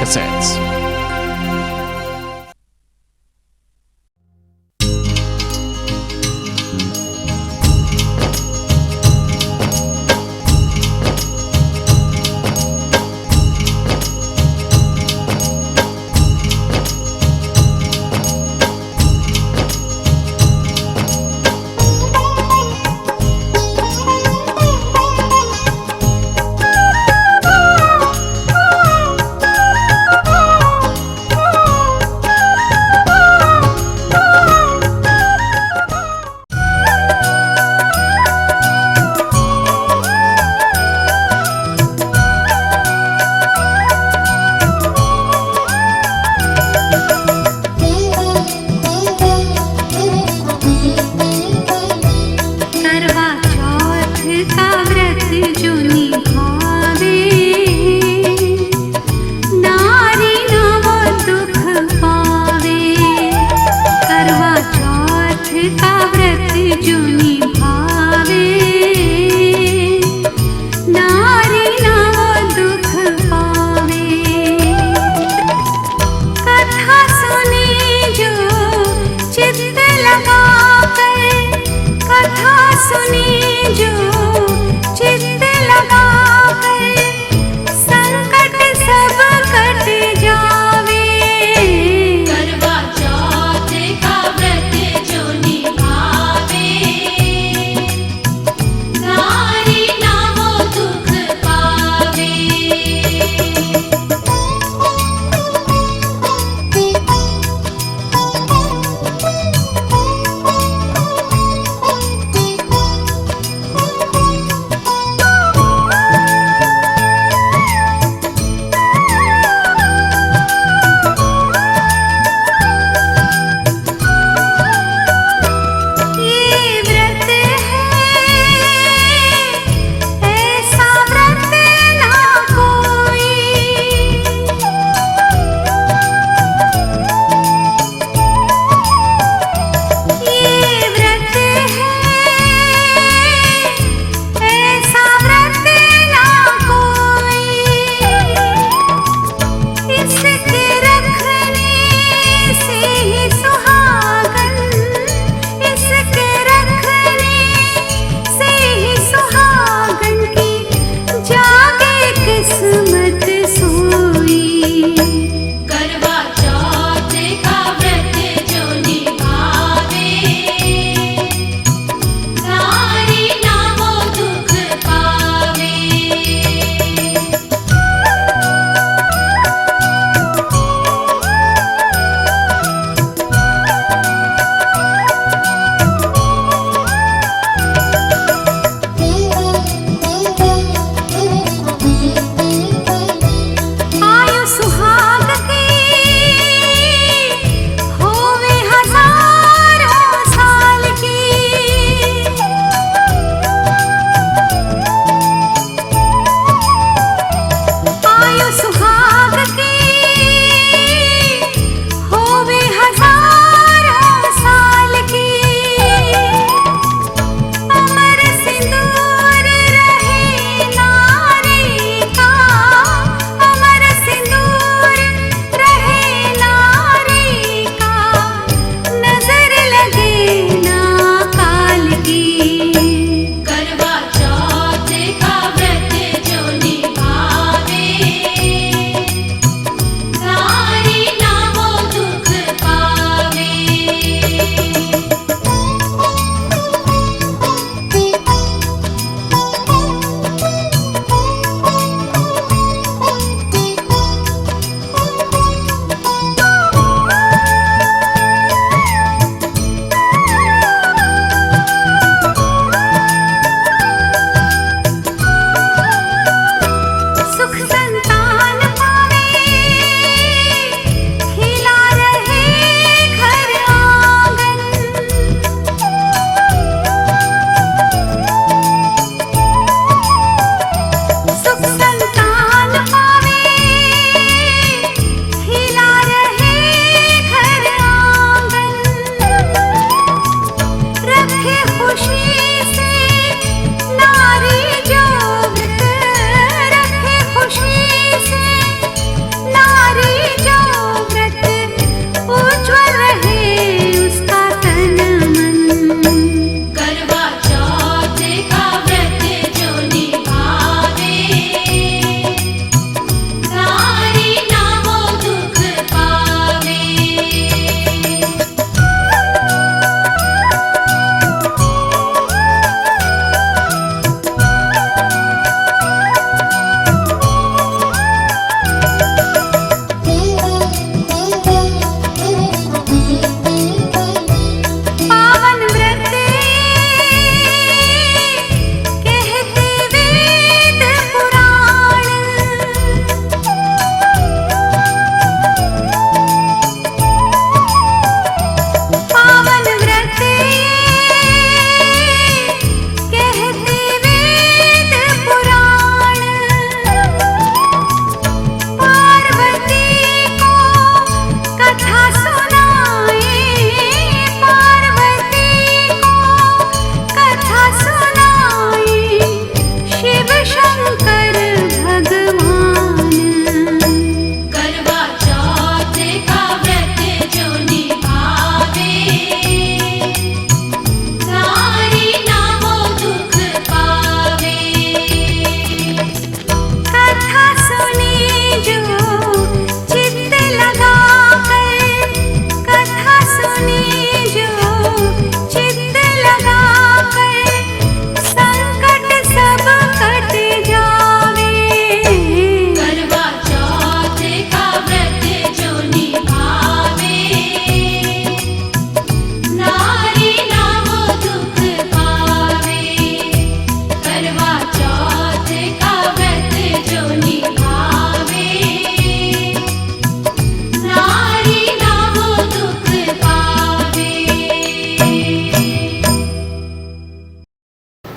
Cassettes.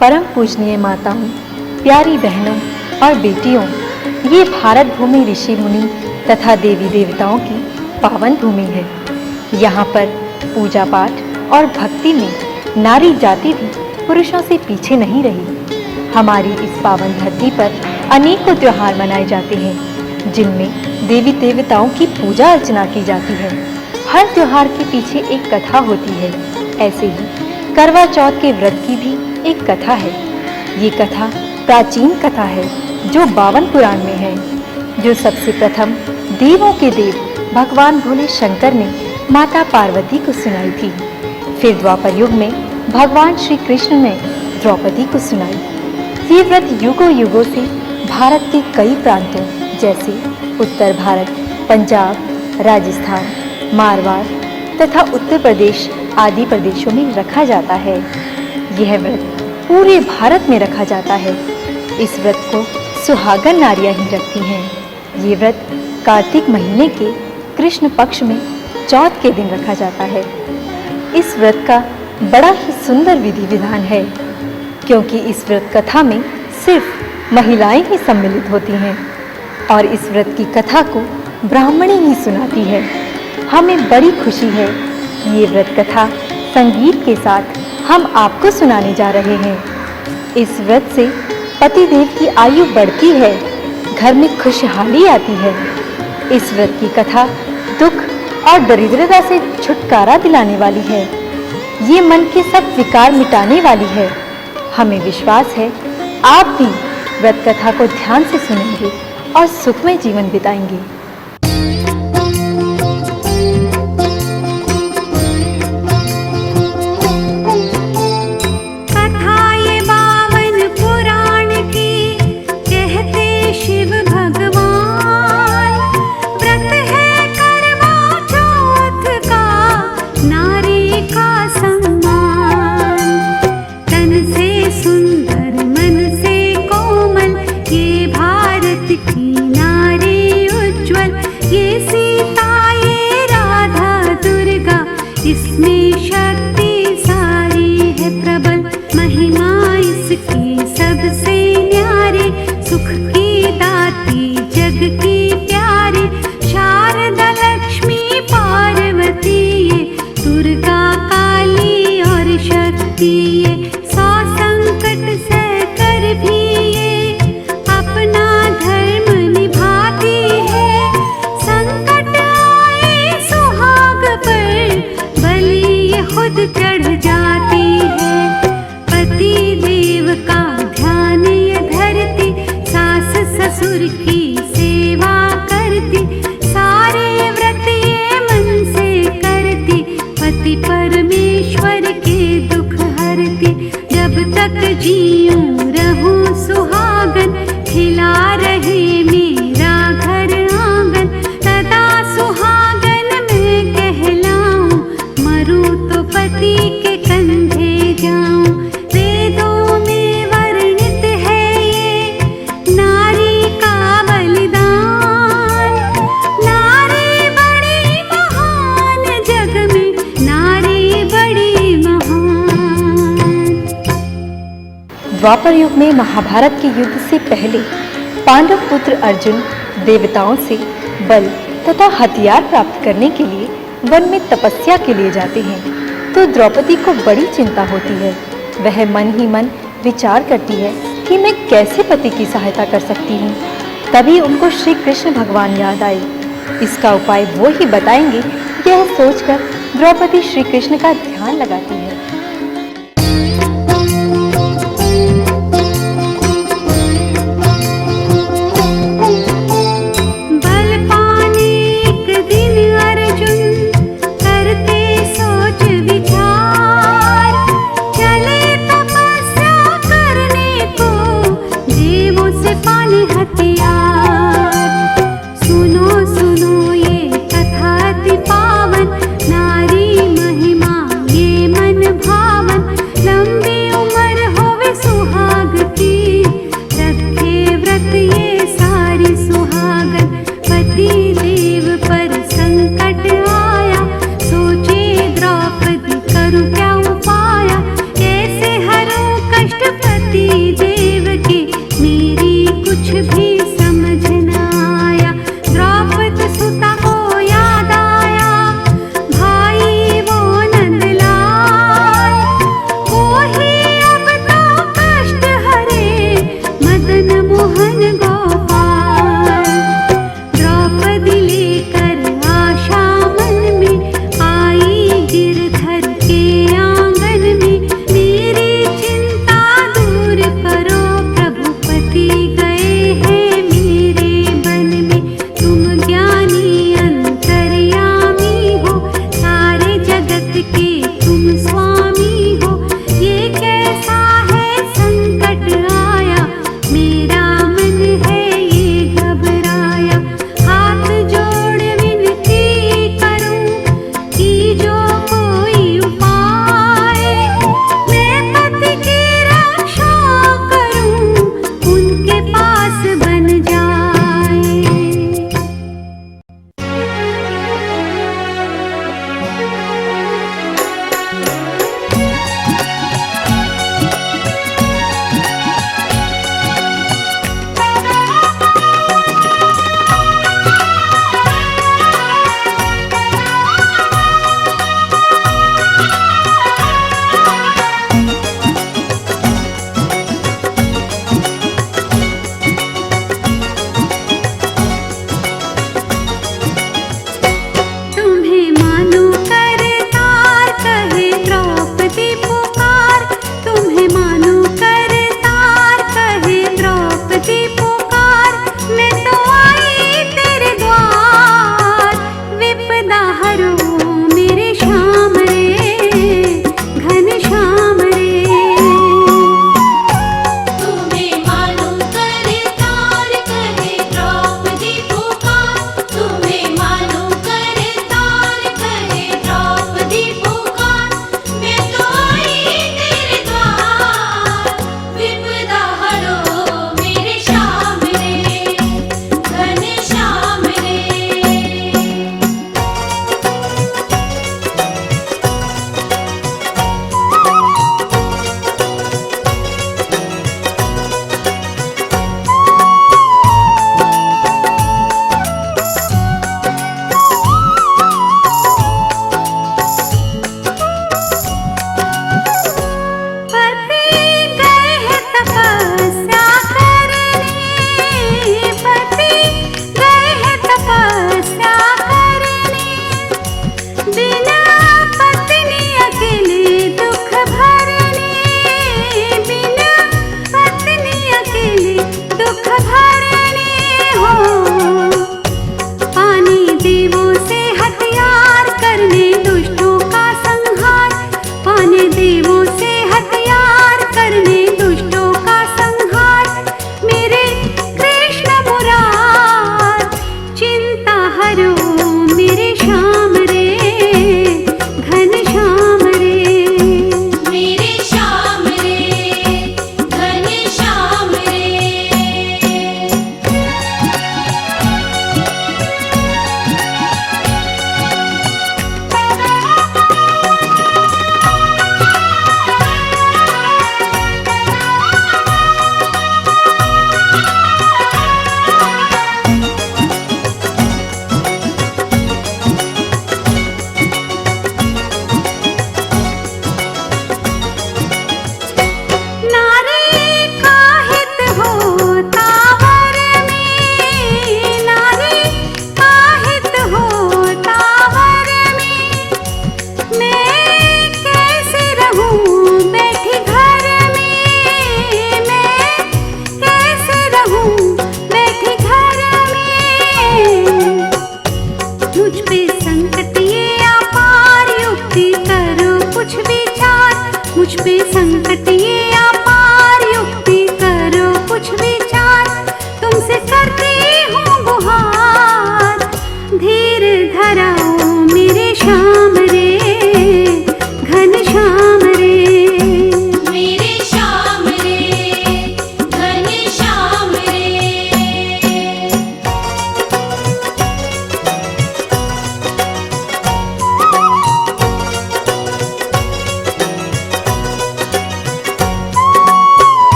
परम पूजनीय माताओं, प्यारी बहनों और बेटियों, ये भारत भूमि ऋषि मुनि तथा देवी देवताओं की पावन भूमि है। यहाँ पर पूजा पाठ और भक्ति में नारी जाति भी पुरुषों से पीछे नहीं रही। हमारी इस पावन धरती पर अनेकों त्योहार मनाए जाते हैं, जिनमें देवी देवताओं की पूजा अर्चना की जाती है। हर त्योहार के पीछे एक कथा होती है। ऐसे ही करवा चौथ के व्रत की भी एक कथा है। ये कथा प्राचीन कथा है जो 52 पुराण में है, जो सबसे प्रथम देवों के देव भगवान भोले शंकर ने माता पार्वती को सुनाई थी। फिर द्वापर युग में भगवान श्री कृष्ण ने द्रौपदी को सुनाई। ये व्रत युगों युगों से भारत के कई प्रांतों जैसे उत्तर भारत, पंजाब, राजस्थान, मारवाड़ तथा उत्तर प्रदेश आदि प्रदेशों में रखा जाता है। यह व्रत पूरे भारत में रखा जाता है। इस व्रत को सुहागन नारियां ही रखती हैं। ये व्रत कार्तिक महीने के कृष्ण पक्ष में चौथ के दिन रखा जाता है। इस व्रत का बड़ा ही सुंदर विधि विधान है, क्योंकि इस व्रत कथा में सिर्फ महिलाएं ही सम्मिलित होती हैं और इस व्रत की कथा को ब्राह्मणी ही सुनाती है। हमें बड़ी खुशी है कि ये व्रत कथा संगीत के साथ हम आपको सुनाने जा रहे हैं। इस व्रत से पतिदेव की आयु बढ़ती है, घर में खुशहाली आती है। इस व्रत की कथा दुख और दरिद्रता से छुटकारा दिलाने वाली है। ये मन के सब विकार मिटाने वाली है। हमें विश्वास है आप भी व्रत कथा को ध्यान से सुनेंगे और सुखमय जीवन बिताएंगे। इसमें शक्ति सारी है प्रबल, महिमा इसकी सबसे न्यारी, सुख की दाती जग की प्यारी, शारदा लक्ष्मी पार्वती ये, दुर्गा काली और शक्ति ये, 100 संकट सह कर भी ये अपना धर्म निभाती है। संकट आए सुहाग पर बलि ये खुद चढ़ जाती है। पति देव का ध्यान ये धरती, सास ससुर की सेवा करती, सारे व्रत ये मन से करती, पति परमेश्वर के दुख हरती। जब तक जीऊं रहूं सुहागन, खिला रहे मेरा घर आंगन, सदा सुहागन मैं कहलाऊं, मरूं तो पति के कंधे जाऊं। वेदों में वर्णित है ये नारी का बलिदान, नारी बड़ी महान जग में, नारी बड़ी महान। द्वापर युग में महाभारत के युद्ध से पहले पांडव पुत्र अर्जुन देवताओं से बल तथा हथियार प्राप्त करने के लिए वन में तपस्या के लिए जाते हैं, तो द्रौपदी को बड़ी चिंता होती है। वह मन ही मन विचार करती है कि मैं कैसे पति की सहायता कर सकती हूँ। तभी उनको श्री कृष्ण भगवान याद आए। इसका उपाय वो ही बताएंगे, यह सोचकर द्रौपदी श्री कृष्ण का ध्यान लगाती है। सुनो सुनो ये कथा अति पावन, नारी महिमा ये मन भावन।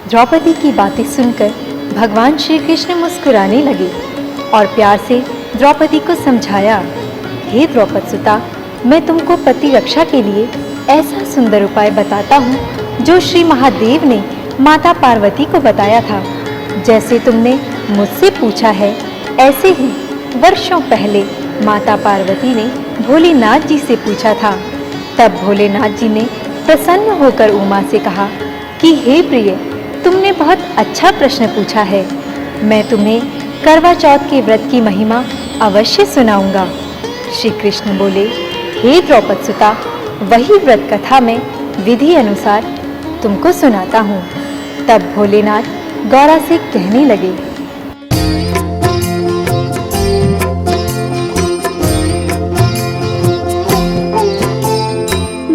द्रौपदी की बातें सुनकर भगवान श्री कृष्ण मुस्कुराने लगे और प्यार से द्रौपदी को समझाया, हे द्रौपद सुता, मैं तुमको पति रक्षा के लिए ऐसा सुंदर उपाय बताता हूँ जो श्री महादेव ने माता पार्वती को बताया था। जैसे तुमने मुझसे पूछा है, ऐसे ही वर्षों पहले माता पार्वती ने भोलेनाथ जी से पूछा था। तब भोलेनाथ जी ने प्रसन्न होकर उमा से कहा कि हे प्रिय, तुमने बहुत अच्छा प्रश्न पूछा है। मैं तुम्हें करवा चौथ के व्रत की महिमा अवश्य सुनाऊंगा। श्री कृष्ण बोले, हे द्रौपद सुता, वही व्रत कथा मैं विधि अनुसार तुमको सुनाता हूँ। तब भोलेनाथ गौरा से कहने लगे,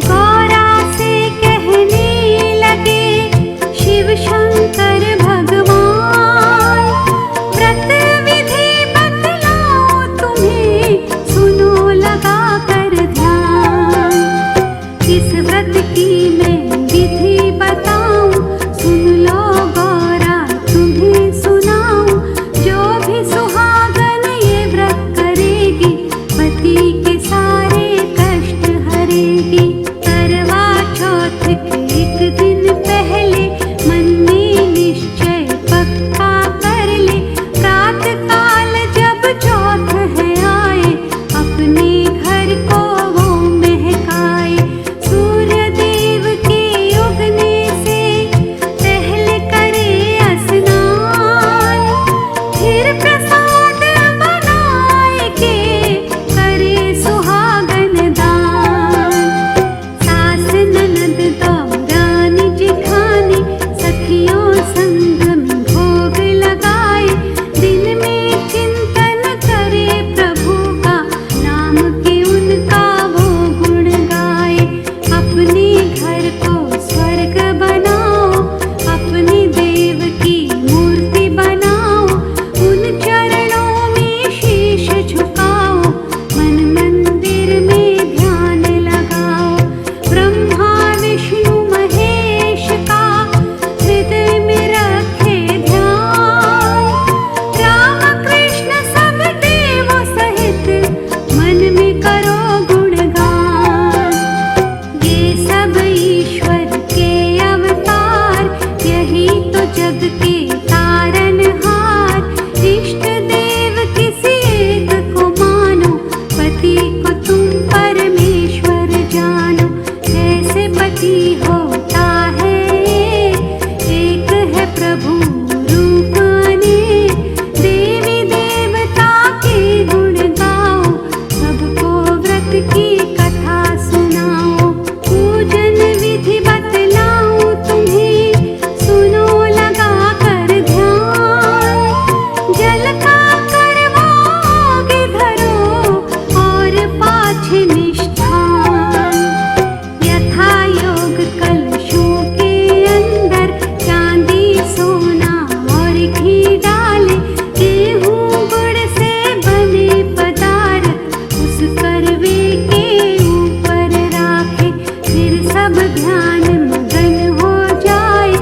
गौरा से कहने लगे शिव शंकर भगवान, व्रत विधि बतलाओ तुम्हें, सुनो लगा कर ध्यान। इस व्रत की मैं विधि बताऊं, सुन लो गौरा तुम्हें सुनाऊं। जो भी सुहागन ये व्रत करेगी, पति के सारे कष्ट हरेगी। करवा चौथ के एक दिन पहले मन में निश्चय पक्का कर ले। प्रात काल जब चौथ है आए, अपने घर को वो महकाए। सूर्य देव के उगने से पहले करे स्नान, फिर प्रसाद बनाए के करे सुहागन दान। सास ननद दौरानी जेठानी, सखियों संग में भोग लगाए। दिन में चिंतन करे प्रभु का, नाम के उनका वो गुण गाए। अपने घर को स्वर्ग बनाओ, अपने देव की मूर्ति बनाओ। उन चरणों में शीश झुकाओ, मन मंदिर में ध्यान लगाओ। ब्रह्मा विष्णु महेश का हृदय में रखे ध्यान। राम कृष्ण सब देवों सहित मन में करो गुणगान। ये सब ईश्वर के अवतार, यही तो जग के तारनहार। इष्ट देव किसी एक को मानो, पति को तुम परमेश्वर जानो। जैसे पति होता है एक, है प्रभु रूप अनेक। देवी देवता के गुण गाओ, सबको व्रत की कथा सुनाओ। पूजन विधि बतलाऊं तुम्हें, सुनो लगा कर ध्यान। जल का करवाओगे धरो, और पाछे निष्ठान। यथा योग कलशों के अंदर, चांदी सोना और घी डाले। गेहूं गुड़ से बने पदार्थ, उस करवे के ऊपर राखे। फिर सब ध्यान मगन हो जाए,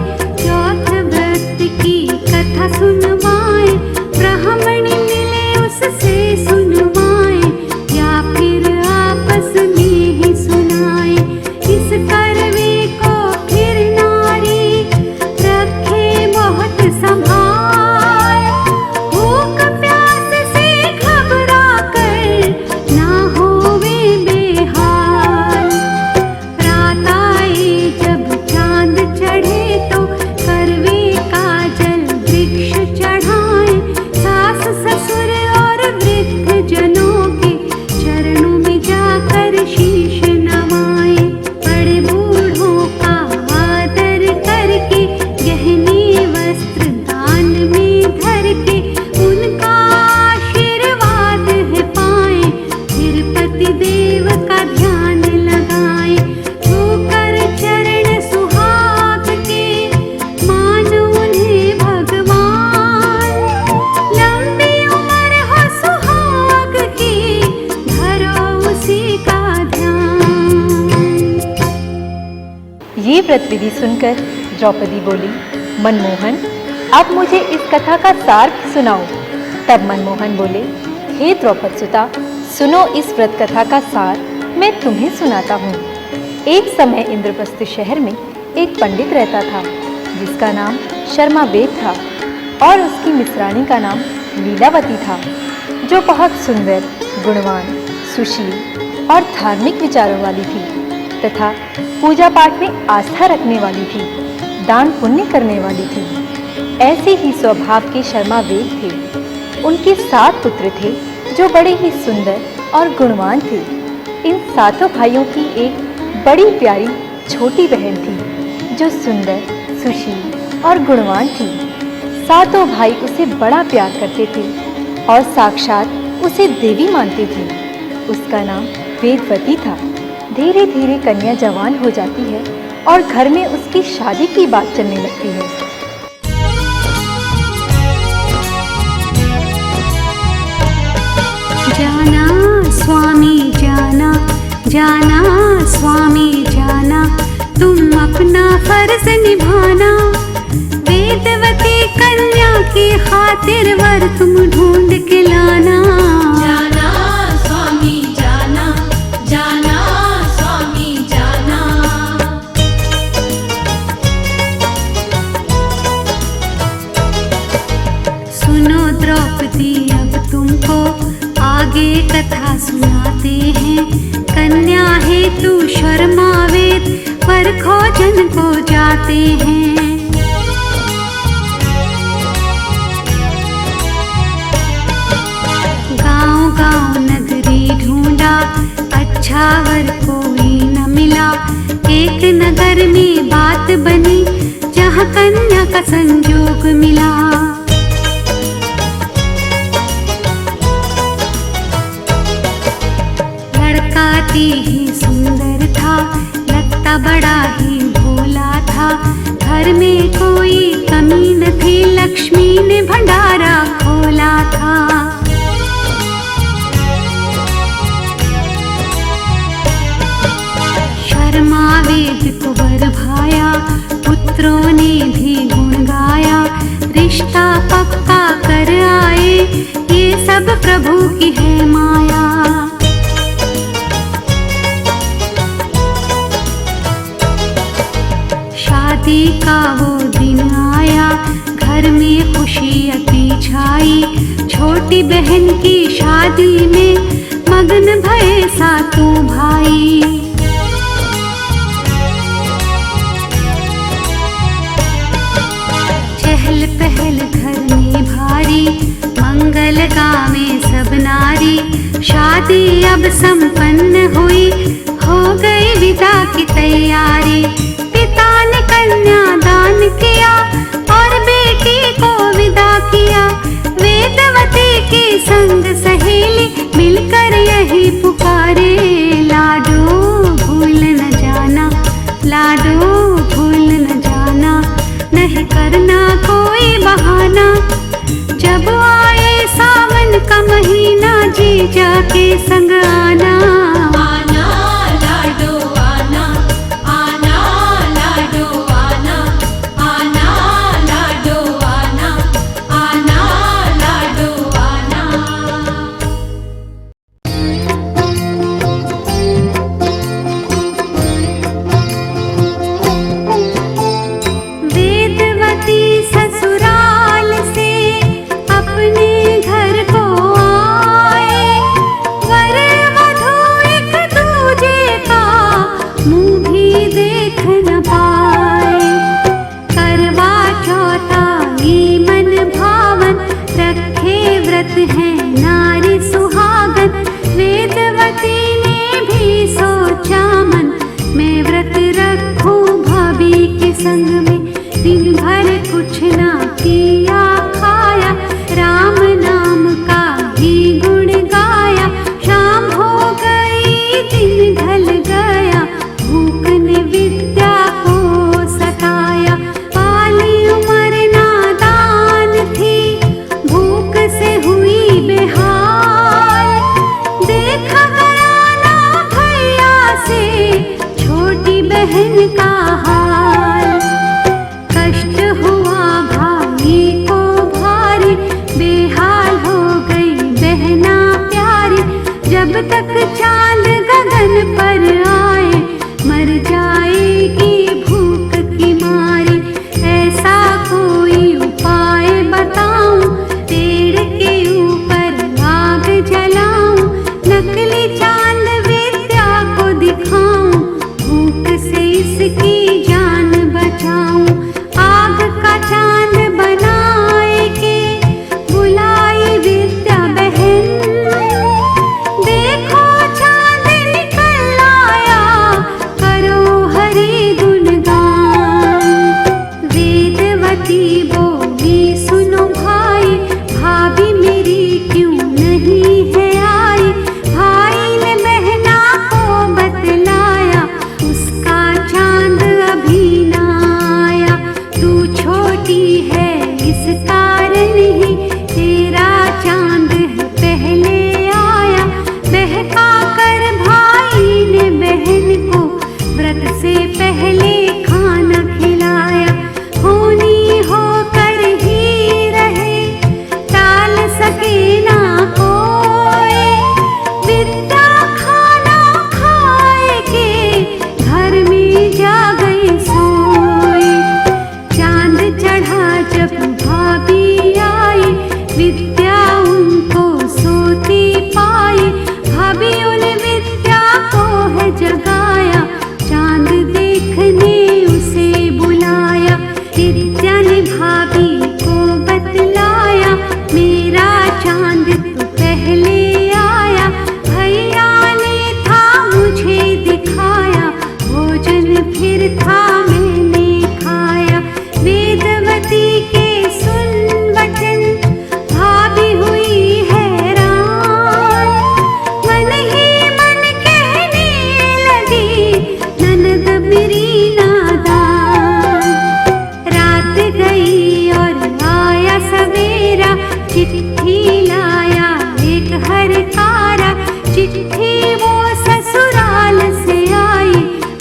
चौथ व्रत की कथा सुनवाए। ब्राह्मण मिले उससे सुनवाए, या फिर आपस में ही सुनाए। इस करवे को फिर नारी रखे बहुत संभाल। भूख प्यास से घबरा कर ना होवे बेहाल। रात आए जब चांद चढ़े, तो करवे का जल वृक्ष चढ़ाए। सास ससुर और वृद्ध जनों के चरणों में जाकर शीश नवाए। बड़े बूढ़ों का आदर करके, गहने वस्त्र दान में धर के। उनका आशीर्वाद है पाए, फिर पति देव का ध्यान लगाए। धोकर चरण सुहाग के, मानो उन्हें भगवान। लंबी उम्र हो सुहाग की, धरो उसी का ध्यान। ये व्रत विधि सुनकर द्रौपदी बोली, मनमोहन, अब मुझे इस कथा का सार भी सुनाओ। तब मनमोहन बोले, हे द्रौपद सुता, सुनो इस व्रत कथा का सार मैं तुम्हें सुनाता हूँ। एक समय इंद्रप्रस्थ शहर में एक पंडित रहता था जिसका नाम शर्मा वेद था और उसकी मिश्रानी का नाम लीलावती था, जो बहुत सुंदर, गुणवान, सुशील और धार्मिक विचारों वाली थी तथा पूजा पाठ में आस्था रखने वाली थी, दान पुण्य करने वाली थी। ऐसे ही स्वभाव के शर्मा वेद थे। उनके 7 पुत्र थे जो बड़े ही सुंदर और गुणवान थे। इन 7 भाइयों की एक बड़ी प्यारी छोटी बहन थी जो सुंदर, सुशील और गुणवान थी। 7 भाई उसे बड़ा प्यार करते थे और साक्षात उसे देवी मानते थे। उसका नाम वेदवती था। धीरे धीरे कन्या जवान हो जाती है और घर में उसकी शादी की बात चलने लगती है। जाना स्वामी जाना, जाना स्वामी जाना, तुम अपना फर्ज निभाना। वेदवती कन्या की खातिर वर तुम ढूंढ के लाना। जाना स्वामी जाना, जाना स्वामी जाना। सुनो द्रौपदी, अब तुमको आगे कथा सुनाते हैं। कन्या हेतु शर्मा वेद पर खोजन को जाते हैं। गांव गांव नगरी ढूंढा, अच्छा वर कोई न मिला। एक नगर में बात बनी जहाँ कन्या का संजोग मिला। ही सुंदर था, लगता बड़ा ही भोला था। घर में कोई कमी न थी, लक्ष्मी ने भंडारा खोला था। शर्मा वेद को वर भाया, पुत्रों ने भी गुण गाया। रिश्ता पक्का कर आए, ये सब प्रभु की है माया। शादी का वो दिन आया, घर में खुशी अति छाई। छोटी बहन की शादी में मगन भये 7 भाई। चहल पहल घर में भारी, मंगल गावे सब नारी। शादी अब संपन्न हुई, हो गई विदा की तैयारी। पिता ने कन्या दान किया और बेटी को विदा किया। वेदवती की संग सहेली मिलकर यही पुकारे, लाडो भूल न जाना, लाडो भूल न जाना। नहीं करना कोई बहाना, जब आए सावन का महीना जीजा के संग आना। आना लाडो आना, आना लाडो आना, आना लाडो आना, आना लाडो आना। वेदवती ससुराल से अपने घर को आए। वर वधू एक दूजे का मुंह भी देख न पाए। करवा चौथा ये मन भावन, रखे व्रत है नारी सुहागन। वेदवती ने भी सोचा मन, मैं व्रत रखूं भाभी के संग में। दिन भर कुछ ना किया खाया, राम नाम का ही गुण गाया। शाम हो गई दिन ढल गया, भूख ने विद्या को सताया। पाली उम्र नादान थी, भूख से हुई बेहाल। देखा गया ना भैया से छोटी बहन का हाल। कष्ट हुआ पर आए, मर जाएगी भूख की मारे। ऐसा कोई उपाय बताऊं, पेड़ के ऊपर आग जलाऊं, नकली चांद विद्या को दिखाऊं, भूख से इसकी जान बचाऊं। आग का चांद बनाए के बुलाई विद्या बहन, देखो चांद निकल आया, करो हरि गुणगान। वेदवती बोली सुनो भाई, भाभी मेरी क्यों नहीं है आई। भाई ने बहना को बतलाया, उसका चांद अभी ना आया। तू छोटी है इस कारण ही तेरा चांद है पहले आया। बहका कर भाई ने बहन को व्रत से पहले खाना खिलाया। होनी होकर ही रहे, टाल सके ना कोई। विद्या खाना खाए के घर में जा गई सोई। चांद चढ़ा जब भाभी आई, विद्या उनको सोती पाई। भाभी उन विद्या को है जगाया, चांद देखने उसे बुलाया। विद्या ने भाभी को बतलाया, मेरा चांद तो पहले आया। भैया ने था मुझे दिखाया, भोजन फिर था मैंने खाया। वेदवती के सुन वचन, भाभी हुई हैरान। मन ही मन कहने लगी, ननद मेरी नादान। रात गई और आया सवेरा, चिट्ठी लाया एक हरकारा। चिट्ठी वो ससुराल से आई,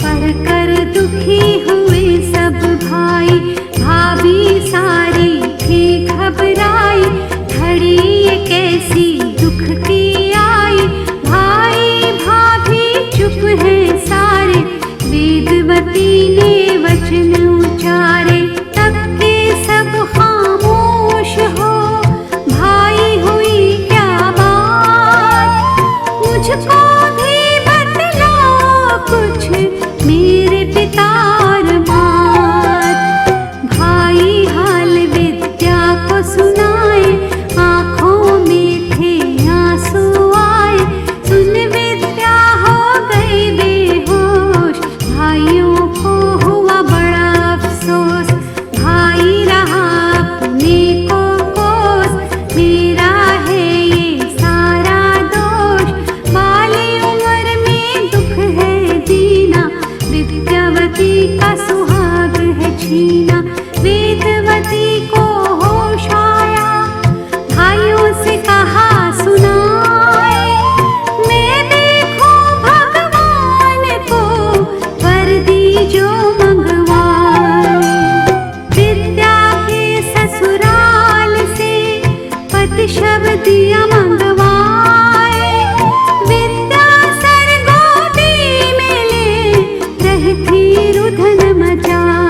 पढ़ कर दुखी हुए सब भाई। भाभी सारी थी घबराई, घड़ी ये कैसी दुख की आई। भाई भाभी चुप है सारे, वेदवती ने वचन उचारे। तब के सब खामोश हो, भाई हुई क्या बात। मुझको भी बतलाओ कुछ मेरे पिता और मात। भाई हाल विद्या को सुनाए, आंखों में थे आंसू आए। सुन विद्या हो गई बेहोश, भाइयों को हुआ बड़ा अफसोस। भाई रहा अपने को कोस, मेरा है ये सारा दोष। बाली उम्र में दुख है दीना, विद्यावती का सुहाग है छीना। वेदवती को होश आया, भाइयों से कहा सुनाए। मैं देखूं भगवान को वर्दी जो मंगवाए। विद्या के ससुराल से पति शब्दिया मंगवाए। विद्या सरगोदी में ले रहती रुधन मचाए।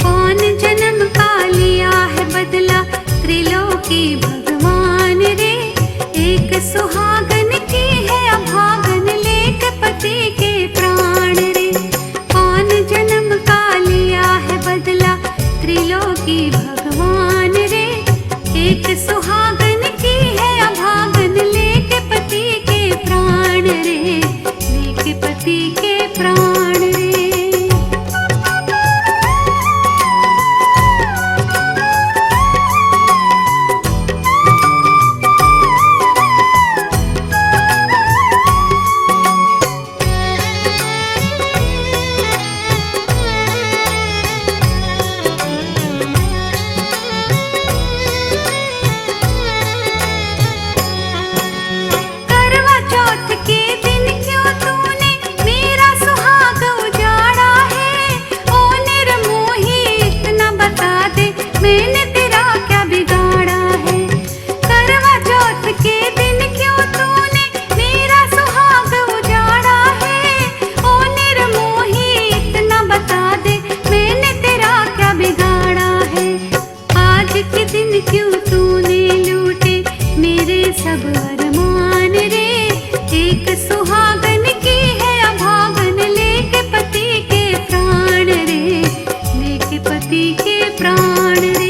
कौन जन्म का लिया है बदला, त्रिलोकी भगवान रे। एक सुहागन की है अभागन, लेक पति के प्राण रे। कौन जन्म का लिया है बदला, त्रिलोकी भगवान रे। एक सुहागन की है अभागन, लेक पति के प्राण रे। लेक पति के प्राण रे। क्यों तूने लूटे मेरे सब अरमान रे। एक सुहागन की है अभागन लेके पति के प्राण रे, लेके पति के प्राण रे।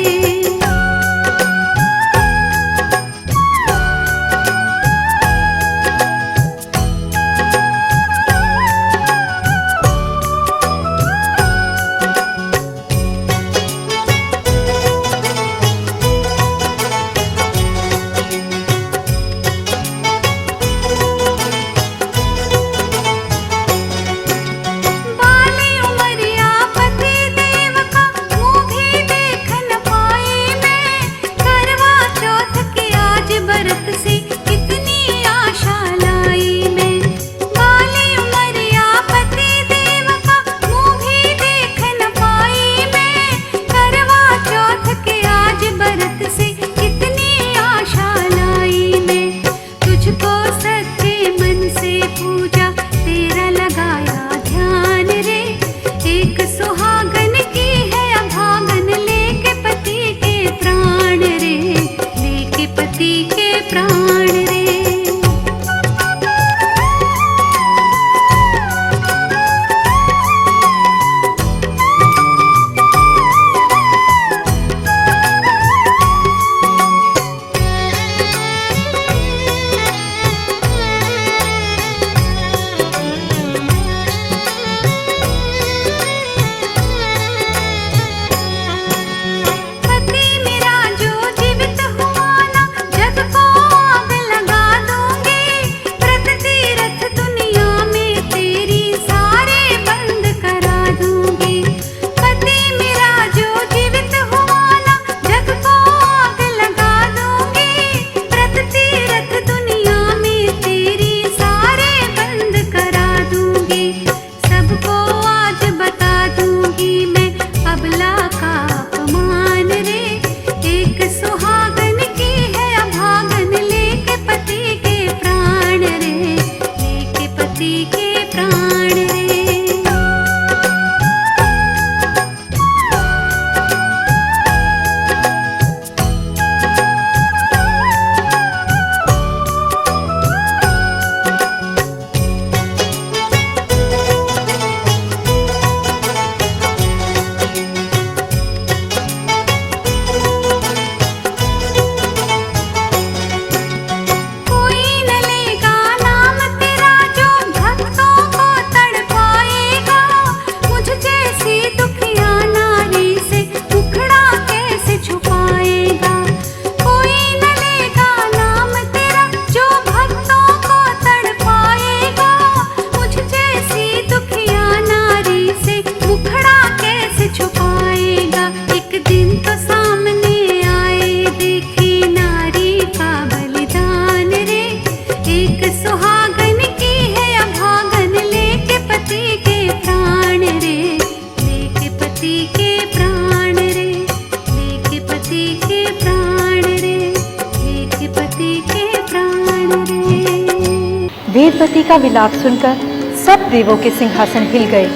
वेदवती का विलाप सुनकर सब देवों के सिंहासन हिल गए।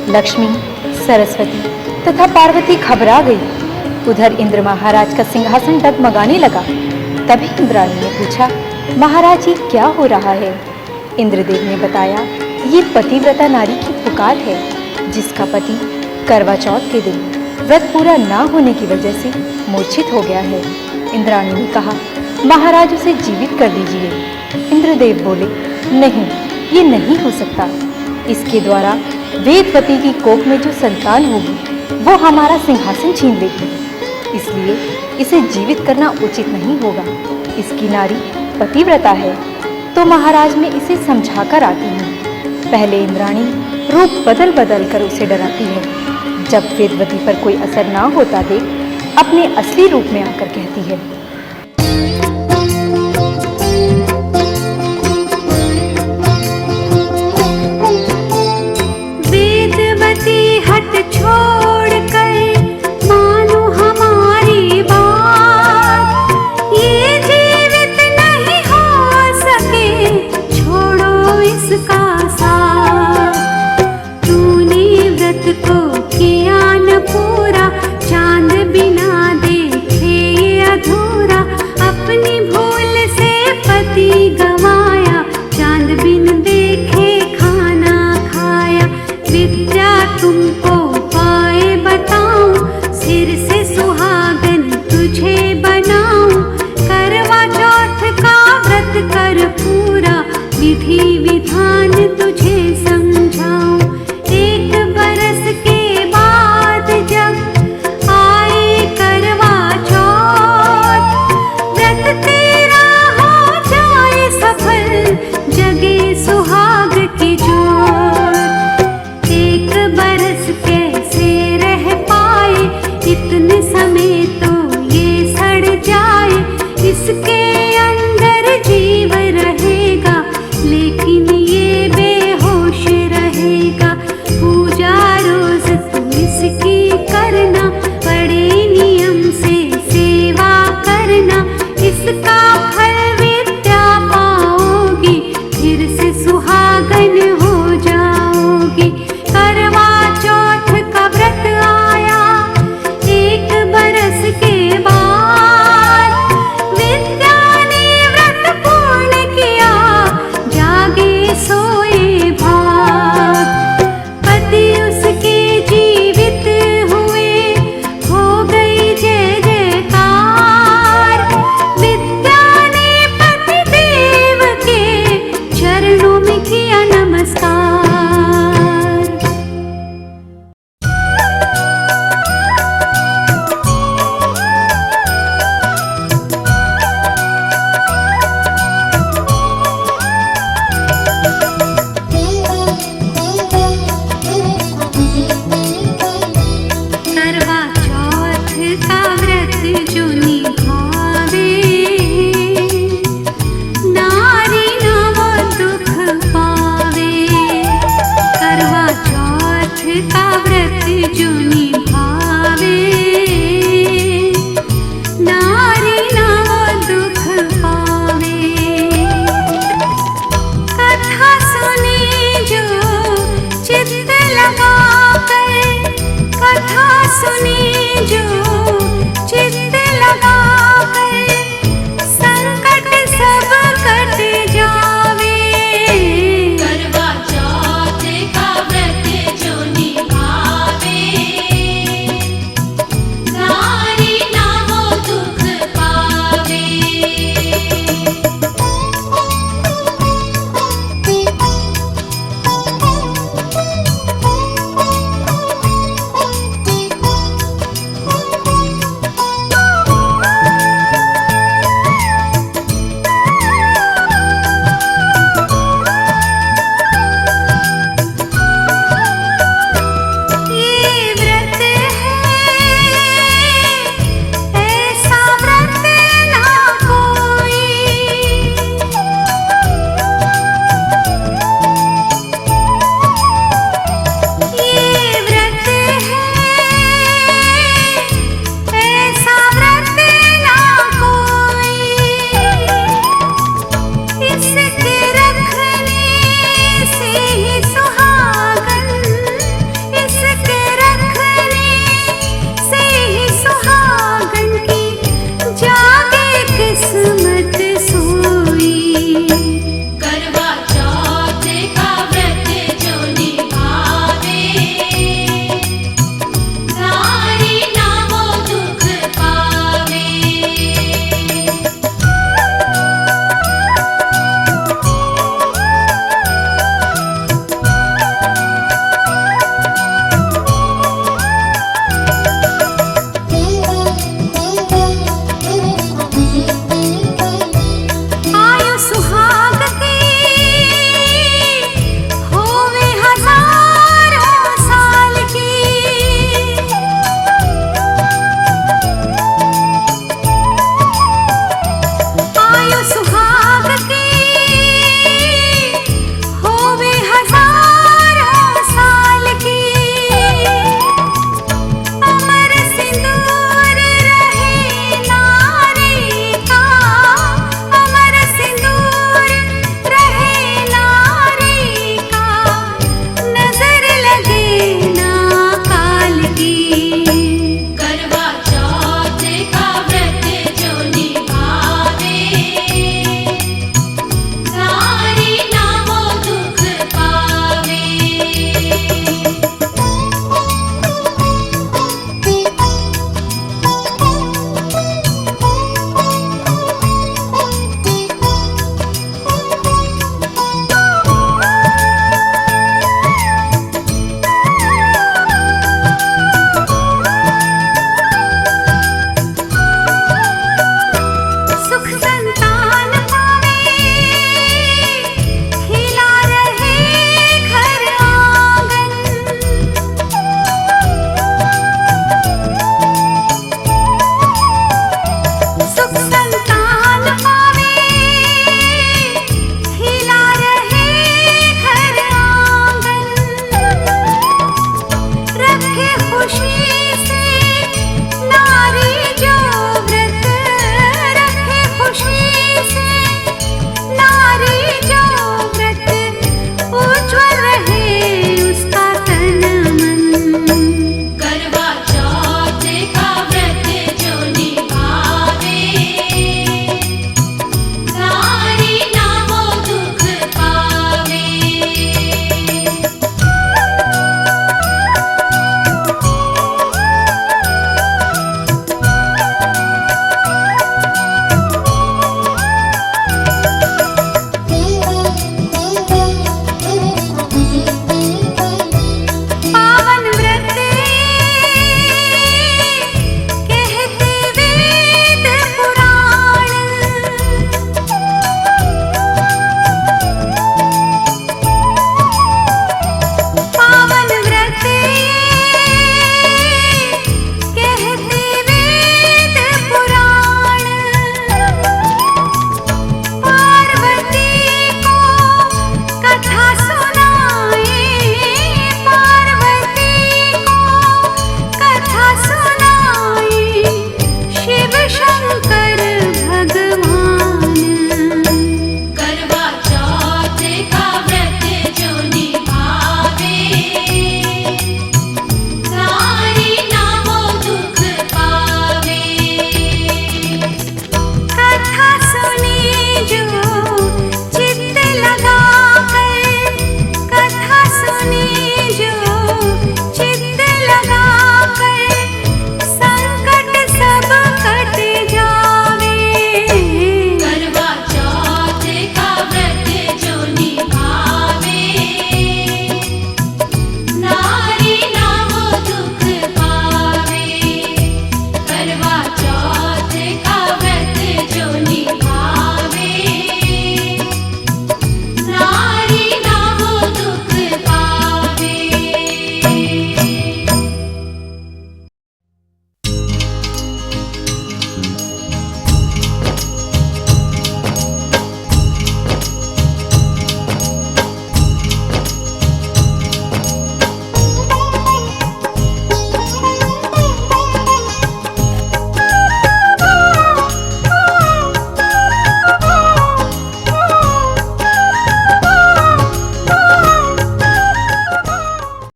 लक्ष्मी, सरस्वती तथा पार्वती घबरा गई। उधर इंद्र महाराज का सिंहासन डगमगाने लगा। तभी इंद्राणी ने पूछा, महाराज ये क्या हो रहा है? इंद्रदेव ने बताया, ये पतिव्रता नारी की पुकार है जिसका पति करवा चौथ के दिन व्रत पूरा ना होने की वजह से मूर्छित हो गया है। इंद्राणी ने कहा, महाराज उसे जीवित कर दीजिए। इंद्रदेव बोले, नहीं, ये नहीं हो सकता। इसके द्वारा वेदवती की कोख में जो संतान होगी वो हमारा सिंहासन छीन लेगी, इसलिए इसे जीवित करना उचित नहीं होगा। इसकी नारी पतिव्रता है। तो महाराज मैं इसे समझाकर आती हूँ। पहले इंद्राणी रूप बदल बदल कर उसे डराती है। जब वेदवती पर कोई असर ना होता देख अपने असली रूप में आकर कहती है, हट छोड़ कर मानो हमारी बात, ये जीवित नहीं हो सके, छोड़ो इसका साथ। तूने व्रत को किया न पूरा, चांद बिना देखे ये रथ जो